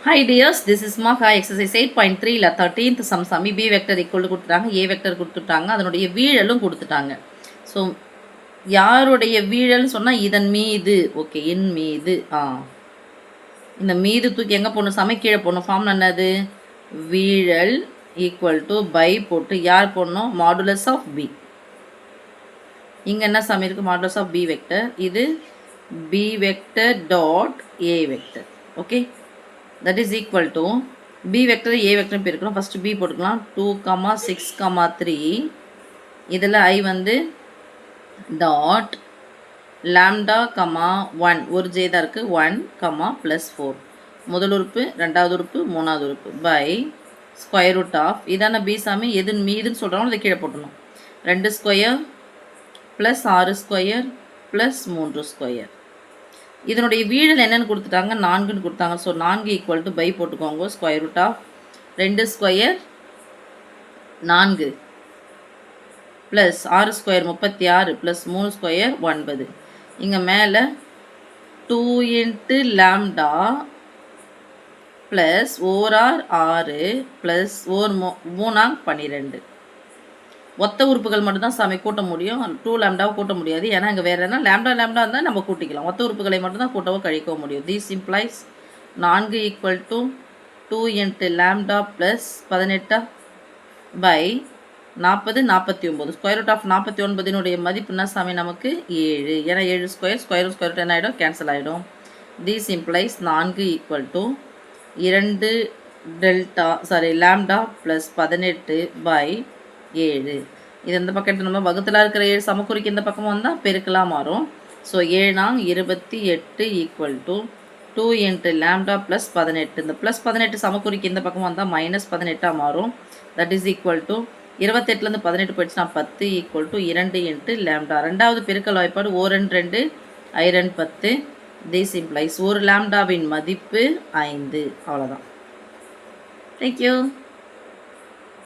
Hi dears, this is Maha exercise 8.3 ல 13th sum b vector equal கொடுத்துட்டாங்க, a vector கொடுத்துட்டாங்க, அதனுடைய வீழலும் கொடுத்துட்டாங்க. ஸோ யாருடைய வீழல்னு சொன்னால் இதன் மீது, ஓகே, என் மீது, இந்த மீது தூக்கி எங்கே போடணும், சமை கீழே போடணும். ஃபார்ம் என்னது, வீழல் ஈக்குவல் டு பை போட்டு யார் போடணும், மாடுலஸ் ஆஃப் பி. இங்கே என்ன சம இருக்குது, மாடுலஸ் ஆஃப் பி வெக்டர், இது b vector dot a vector. Okay, that is equal to b vector a vector பிரிக்கிறோம். ஃபர்ஸ்ட் b போட்டுக்கலாம். 2, 6, 3 இதில் i வந்து டாட் lambda, 1 ஒரு j தான் இருக்குது, 1, +4 முதல் உறுப்பு, ரெண்டாவது உறுப்பு, மூணாவது உறுப்பு பை ஸ்கொயர் ரூட் ஆஃப் இதான b சாமி எது மீதுன்னு சொல்கிறாங்களோ அதை கீழே போட்டணும். 2 square plus 6 square plus 3 square. இதனுடைய வீழல் என்னென்னு கொடுத்துட்டாங்க, 4ன்னு கொடுத்தாங்க. ஸோ 4 ஈக்குவல் டு பை போட்டுக்கோங்க. Square root of 2 square 4 plus 6 square 36 plus 3 square 9. இங்கே மேலே 2 இன்ட்டு லாம்டா ப்ளஸ் 6 ப்ளஸ் 3 12. ஒத்த உறுப்புகள் மட்டும்தான் சாமி கூட்ட முடியும். 2 லாம்டாவை கூட்ட முடியாது. ஏன்னா இங்கே வேறு என்ன லாம்டா இருந்தால் நம்ம கூட்டிக்கலாம். ஒத்த உறுப்புகளை மட்டும்தான் கூட்டவோ கழிக்கவும் முடியும். These implies 4 equal to 2 into lambda plus 18 by 40 49. Square root of 49 மதிப்புன்னா சாமி நமக்கு 7. ஏன்னா 7 ஸ்கொயர் ரூட் என்ன ஆகிடும், கேன்சல் ஆகிடும். These implies 4 equal to 2 lambda plus 18 by 7. இது இந்த பக்கம் நம்ம வகுத்தில் இருக்கிற 7 சமக்குறிக்கு இந்த பக்கம் வந்தால் பெருக்கலாக மாறும். So 7 28 equal to 2 into lambda plus 18. இந்த ப்ளஸ் 18 சமக்குறிக்கு இந்த பக்கம் வந்தால் மைனஸ் 18 மாறும். தட் இஸ் ஈக்குவல் டு 28லேருந்து 18 போயிடுச்சுன்னா 10 ஈக்குவல் டு 2 இன்ட்டு லாம்டா. ரெண்டாவது பெருக்கல் வாய்ப்பாடு 2 2 10. திஸ் இம்ப்ளைஸ் ஒரு லாம்டாவின் மதிப்பு 5. அவ்வளோதான். தேங்க்யூ.